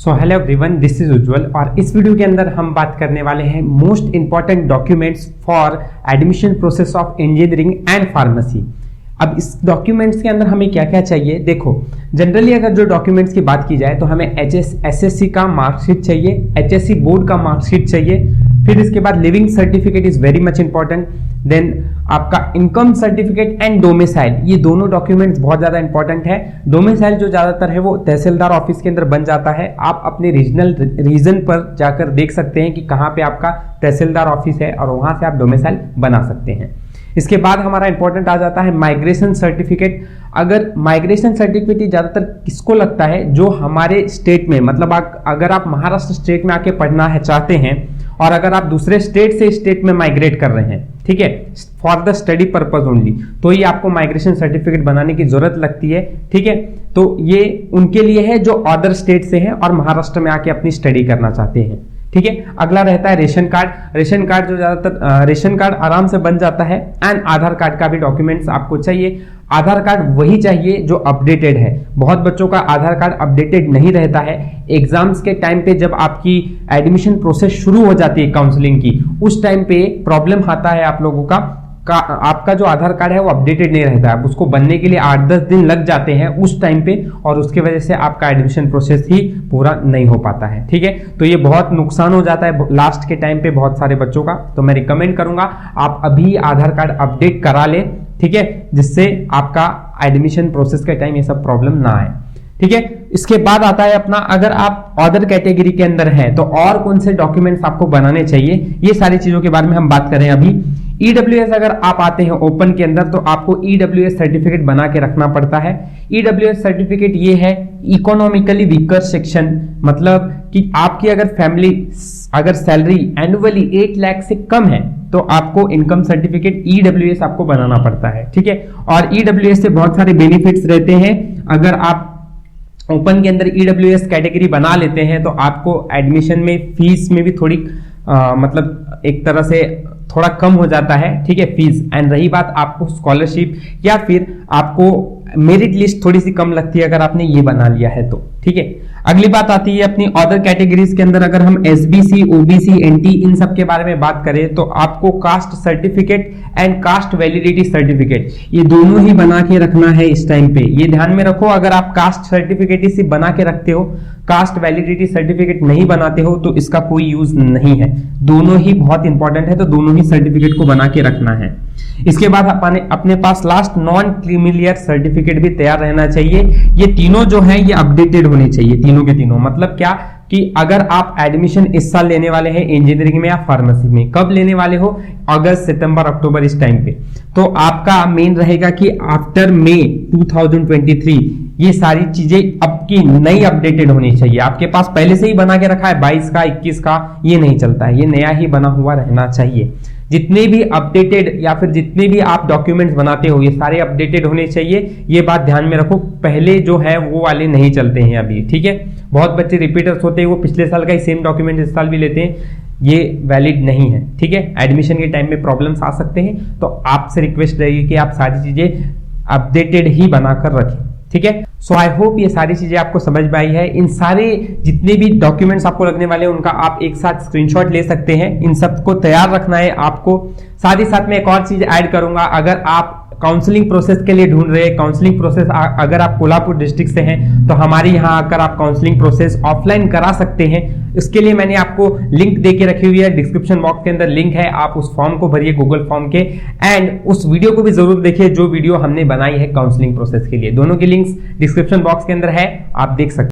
So hello everyone, this is Ujjwal और इस video के अंदर हम बात करने वाले हैं most important documents for admission process of engineering and pharmacy. अब इस डॉक्यूमेंट्स के अंदर हमें क्या क्या चाहिए, देखो जनरली अगर जो डॉक्यूमेंट्स की बात की जाए तो हमें एसएससी का मार्कशीट चाहिए, एचएससी बोर्ड का मार्कशीट चाहिए, फिर इसके बाद living certificate is very much important, then आपका इनकम सर्टिफिकेट एंड डोमिसाइल, ये दोनों डॉक्यूमेंट्स बहुत ज्यादा इंपॉर्टेंट है। डोमिसाइल जो ज्यादातर है वो तहसीलदार ऑफिस के अंदर बन जाता है, आप अपने रीजन पर जाकर देख सकते हैं कि कहाँ पे आपका तहसीलदार ऑफिस है और वहां से आप डोमिसाइल बना सकते हैं। इसके बाद हमारा इंपॉर्टेंट आ जाता है माइग्रेशन सर्टिफिकेट। अगर माइग्रेशन सर्टिफिकेट ज्यादातर किसको लगता है, जो हमारे स्टेट में, मतलब अगर आप महाराष्ट्र स्टेट में आके पढ़ना है चाहते हैं और अगर आप दूसरे स्टेट से स्टेट में माइग्रेट कर रहे हैं, ठीक है, for the study purpose only, तो ये आपको माइग्रेशन सर्टिफिकेट बनाने की जरूरत लगती है। ठीक है, तो ये उनके लिए है जो अदर स्टेट से हैं और महाराष्ट्र में आके अपनी स्टडी करना चाहते हैं। ठीक है, अगला रहता है रेशन कार्ड। रेशन कार्ड जो ज्यादातर रेशन कार्ड आराम से बन जाता है एंड आधार कार्ड का भी डॉक्यूमेंट्स आपको चाहिए। आधार कार्ड वही चाहिए जो अपडेटेड है, बहुत बच्चों का आधार कार्ड अपडेटेड नहीं रहता है। एग्जाम्स के टाइम पे जब आपकी एडमिशन प्रोसेस शुरू हो जाती है काउंसलिंग की, उस टाइम पे प्रॉब्लम आता है आप लोगों का आपका जो आधार कार्ड है वो अपडेटेड नहीं रहता है, उसको बनने के लिए 8-10 दिन लग जाते हैं उस टाइम पे, और उसकी वजह से आपका एडमिशन प्रोसेस ही पूरा नहीं हो पाता है। ठीक है, तो ये बहुत नुकसान हो जाता है लास्ट के टाइम पे बहुत सारे बच्चों का। तो मैं रिकमेंड करूंगा आप अभी आधार कार्ड अपडेट करा ले, ठीक है, जिससे आपका एडमिशन प्रोसेस के टाइम ये सब प्रॉब्लम ना आए। ठीक है, इसके बाद आता है अपना, अगर आप अदर कैटेगरी के अंदर हैं तो और कौन से डॉक्यूमेंट्स आपको बनाने चाहिए, ये सारी चीजों के बारे में हम बात करें अभी। ईडब्ल्यूएस अगर आप आते हैं ओपन के अंदर तो आपको ईडब्ल्यूएस सर्टिफिकेट बना के रखना पड़ता है। ईडब्ल्यूएस सर्टिफिकेट ये है इकोनॉमिकली वीकर सेक्शन, मतलब कि आपकी अगर फैमिली अगर सैलरी एनुअली 8 लाख से कम है तो आपको इनकम सर्टिफिकेट ईडब्ल्यूएस आपको बनाना पड़ता है। ठीक है, और ईडब्ल्यूएस से बहुत सारे बेनिफिट्स रहते हैं। अगर आप ओपन के अंदर ईडब्ल्यूएस कैटेगरी बना लेते हैं तो आपको एडमिशन में फीस में भी थोड़ी मतलब एक तरह से थोड़ा कम हो जाता है, ठीक है, फीस। एंड रही बात आपको स्कॉलरशिप या फिर आपको मेरिट लिस्ट थोड़ी सी कम लगती है अगर आपने ये बना लिया है तो। ठीक है, अगली बात आती है अपनी अदर कैटेगरीज के अंदर। अगर हम एसबीसी, ओबीसी, एनटी इन सब के बारे में बात करें तो आपको caste certificate and cast validity certificate ये दोनों ही बना के रखना है इस टाइम पे। ये ध्यान में रखो, अगर आप कास्ट सर्टिफिकेट ही बना के रखते हो, कास्ट वैलिडिटी सर्टिफिकेट नहीं बनाते हो तो इसका कोई यूज नहीं है। दोनों ही बहुत इंपॉर्टेंट है, तो दोनों ही सर्टिफिकेट को बना के रखना है। इसके बाद अपने पास लास्ट नॉन क्रीमिलियर सर्टिफिकेट भी तैयार रहना चाहिए। ये तीनों जो है ये अपडेटेड होने चाहिए, तीनों के तीनों। मतलब क्या कि अगर आप एडमिशन इस साल लेने वाले हैं इंजीनियरिंग में या फार्मेसी में, कब लेने वाले हो, अगस्त, सितंबर, अक्टूबर, इस टाइम पे, तो आपका मेन रहेगा कि आफ्टर मई 2023 ये सारी चीजें आपकी नई अपडेटेड होनी चाहिए। आपके पास पहले से ही बना के रखा है 22 का, 21 का, ये नहीं चलता है, ये नया ही बना हुआ रहना चाहिए। जितने भी अपडेटेड या फिर जितने भी आप डॉक्यूमेंट्स बनाते हो ये सारे अपडेटेड होने चाहिए, ये बात ध्यान में रखो। पहले जो है वो वाले नहीं चलते हैं अभी। ठीक है, बहुत बच्चे रिपीटर्स होते हैं, वो पिछले साल का ही सेम डॉक्यूमेंट इस साल भी लेते हैं, ये वैलिड नहीं है। ठीक है, एडमिशन के टाइम में प्रॉब्लम्स आ सकते हैं, तो आपसे रिक्वेस्ट रहेगी कि आप सारी चीजें अपडेटेड ही बनाकर रखें। ठीक है, सो आई होप ये सारी चीजें आपको समझ में आई है। इन सारे जितने भी डॉक्यूमेंट्स आपको लगने वाले हैं उनका आप एक साथ स्क्रीनशॉट ले सकते हैं, इन सबको तैयार रखना है आपको। साथ ही साथ में एक और चीज ऐड करूंगा, अगर आप काउंसलिंग प्रोसेस के लिए ढूंढ रहे हैं, काउंसलिंग प्रोसेस अगर आप कोल्हापुर डिस्ट्रिक्ट से हैं तो हमारे यहाँ आकर आप काउंसलिंग प्रोसेस ऑफलाइन करा सकते हैं। इसके लिए मैंने आपको लिंक दे के रखी हुई है, डिस्क्रिप्शन बॉक्स के अंदर लिंक है, आप उस फॉर्म को भरिए गूगल फॉर्म के, एंड उस वीडियो को भी जरूर देखिए जो वीडियो हमने बनाई है काउंसलिंग प्रोसेस के लिए। दोनों की लिंक्स डिस्क्रिप्शन बॉक्स के अंदर है, आप देख सकते हैं।